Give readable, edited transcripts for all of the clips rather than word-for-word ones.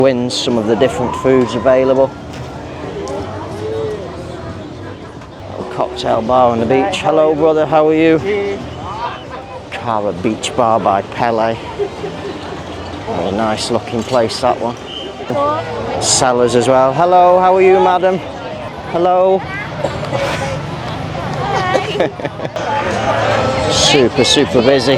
Wins some of the different foods available. Cocktail bar on the beach. Hello brother, how are you? Cara Beach Bar by Pele. Very nice looking place, that one. Sellers as well. Hello, how are you madam? Hello. Super busy.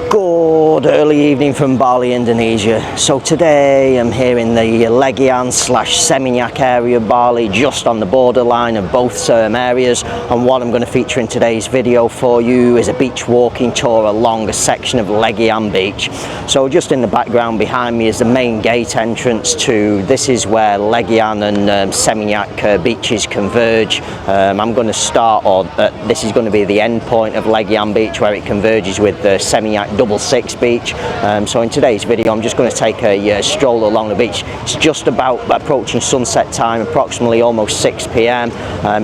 Good early evening from Bali, Indonesia. So today I'm here in the Legian / Seminyak area of Bali, just on the borderline of both areas, and what I'm going to feature in today's video for you is a beach walking tour along a section of Legian beach. So just in the background behind me is the main gate entrance to, this is where Legian and Seminyak beaches converge. I'm going to start, or this is going to be the end point of Legian beach where it converges with the Seminyak 66 beach. So in today's video I'm just going to take a stroll along the beach. It's just about approaching sunset time, approximately almost 6 p.m.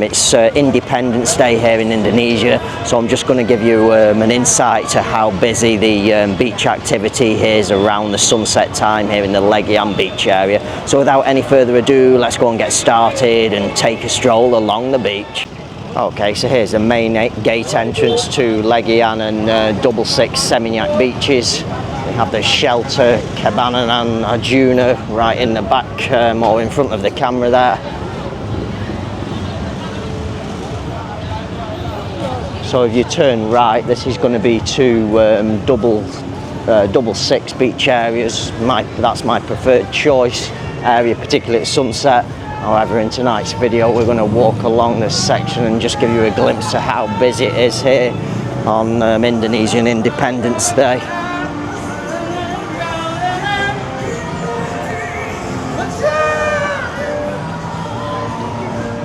It's Independence Day here in Indonesia, so I'm just going to give you an insight to how busy the beach activity is around the sunset time here in the Legian beach area. So without any further ado, let's go and get started and take a stroll along the beach. Okay, so here's the main gate entrance to Legian and 66 Seminyak beaches. We have the shelter, Cabana and Arjuna right in the back, or in front of the camera there. So if you turn right, this is going to be two 66 beach areas. That's my preferred choice area, particularly at sunset. However, in tonight's video we're going to walk along this section and just give you a glimpse of how busy it is here on Indonesian Independence Day.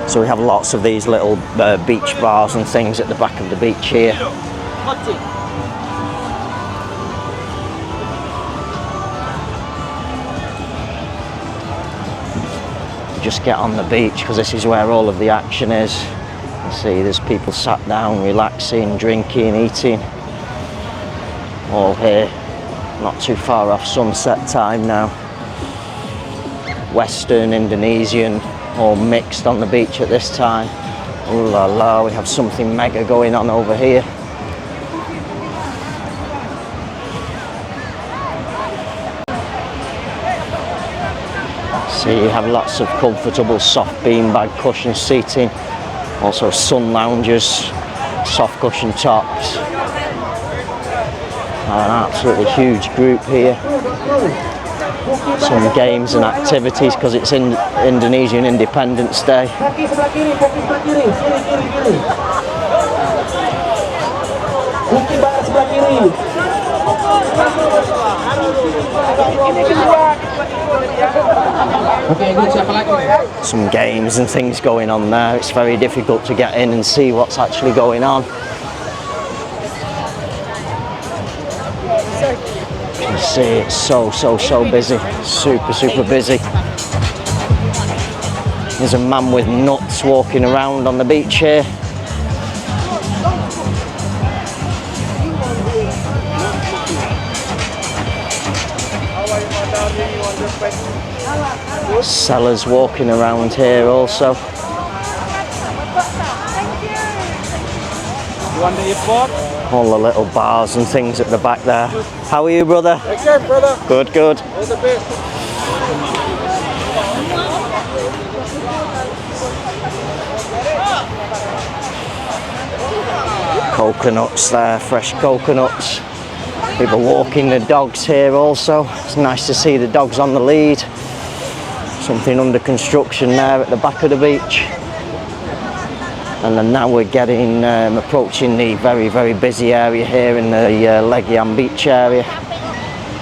So we have lots of these little beach bars and things at the back of the beach here. Just get on the beach because this is where all of the action is. You see there's people sat down relaxing, drinking, eating, all here, not too far off sunset time now. Western, Indonesian, all mixed on the beach at this time. Ooh la la, we have something mega going on over here. So you have lots of comfortable soft beanbag cushion seating, also sun loungers, soft cushion tops. An absolutely huge group here. Some games and activities because it's in Indonesian Independence Day. Some games and things going on there. It's very difficult to get in and see what's actually going on. You can see it's so busy. Super busy. There's a man with nuts walking around on the beach here. Sellers walking around here also. You want the import? All the little bars and things at the back there. How are you, brother? Excellent, brother. Good. All the best. Coconuts there, fresh coconuts. People walking the dogs here also. It's nice to see the dogs on the lead. Something under construction there at the back of the beach. And then now we're getting approaching the very busy area here in the Legian beach area.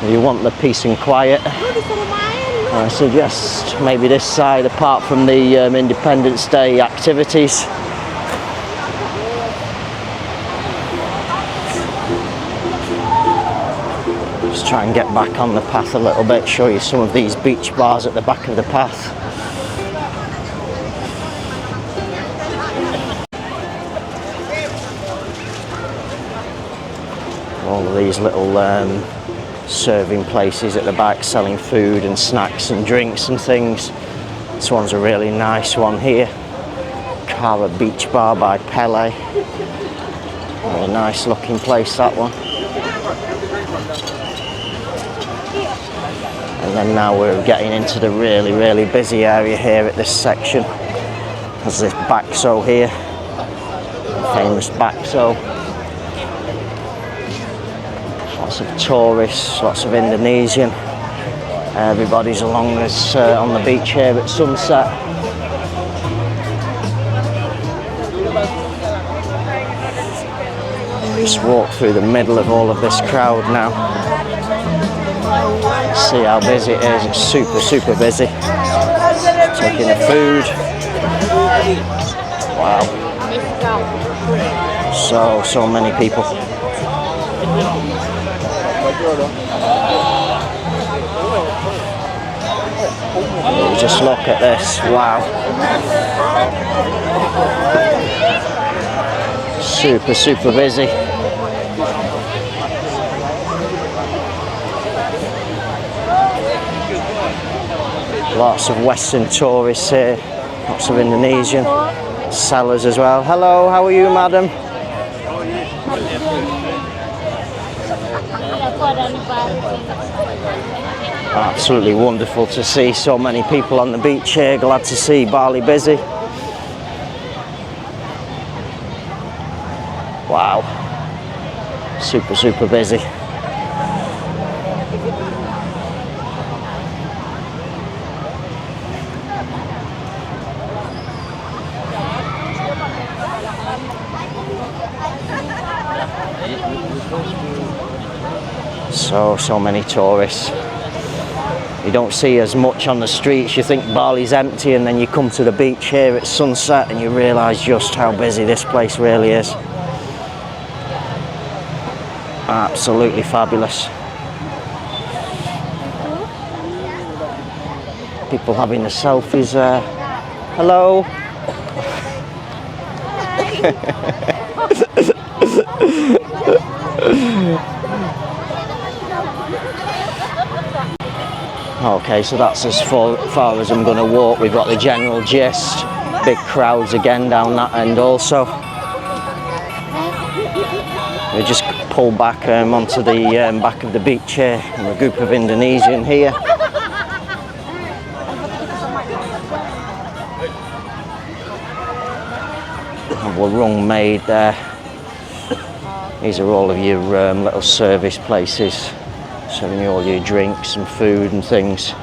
If you want the peace and quiet, I suggest maybe this side, apart from the Independence Day activities. Just try and get back on the path a little bit, show you some of these beach bars at the back of the path. All of these little serving places at the back selling food and snacks and drinks and things. This one's a really nice one here. Cara Beach Bar by Pele. Very nice looking place, that one. And then now we're getting into the really busy area here at this section. There's this bakso here, famous bakso. Lots of tourists, lots of Indonesian. Everybody's along this on the beach here at sunset. Just walk through the middle of all of this crowd now. See how busy it is. It's super busy. Taking the food. Wow. So many people. Just look at this. Wow. Super busy. Lots of Western tourists here, lots of Indonesian sellers as well. Hello, how are you, madam? Absolutely wonderful to see so many people on the beach here. Glad to see Bali busy. Wow, super busy. So many tourists. You don't see as much on the streets. You think Bali's empty, and then you come to the beach here at sunset and you realise just how busy this place really is. Absolutely fabulous. People having the selfies there. Hello. Okay, so that's as far as I'm going to walk. We've got the general gist. Big crowds again down that end also. We just pulled back onto the back of the beach here, and a group of Indonesian here. Warung made there. These are all of your little service places, serving you all your drinks and food and things.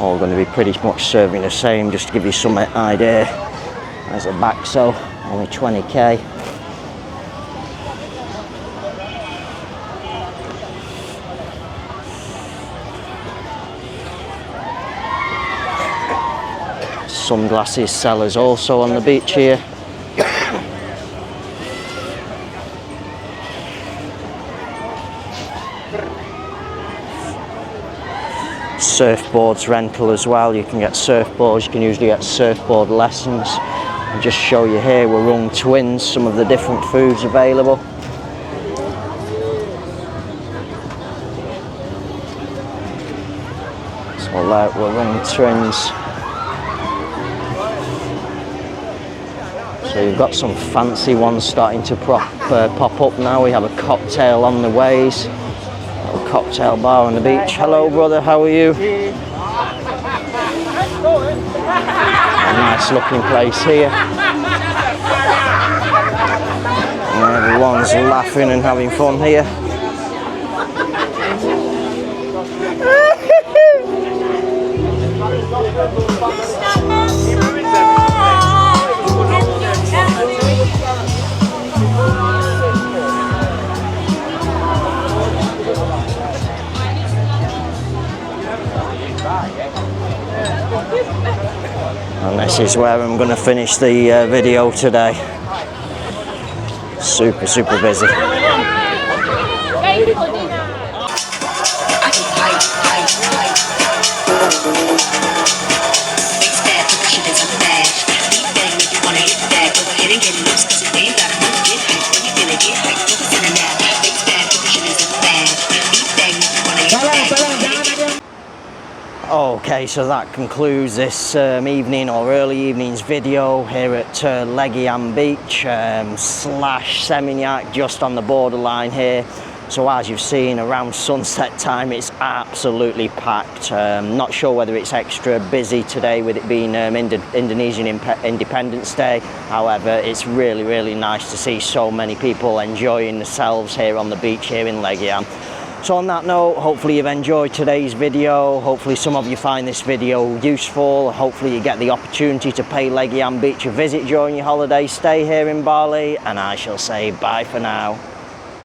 All going to be pretty much serving the same, just to give you some idea. There's a bakso, only 20k. Sunglasses sellers also on the beach here. Surfboards rental as well. You can get surfboards, you can usually get surfboard lessons. I'll just show you here, Warung Twins, some of the different foods available. So like Warung Twins. So you've got some fancy ones starting to pop up now. We have a cocktail on the ways. A cocktail bar on the beach. Hello brother, how are you? A nice looking place here. And everyone's laughing and having fun here. And this is where I'm going to finish the video today. Super busy. Big step, push it into the dash. Beat bang if you wanna hit that. Go ahead and get loose. Okay, so that concludes this evening or early evening's video here at Legian Beach slash Seminyak, just on the borderline here. So as you've seen, around sunset time it's absolutely packed. Not sure whether it's extra busy today with it being Indonesian Independence Day. However, it's really nice to see so many people enjoying themselves here on the beach here in Legian. So on that note, hopefully you've enjoyed today's video. Hopefully some of you find this video useful. Hopefully you get the opportunity to pay Legian Beach a visit during your holiday stay here in Bali. And I shall say bye for now.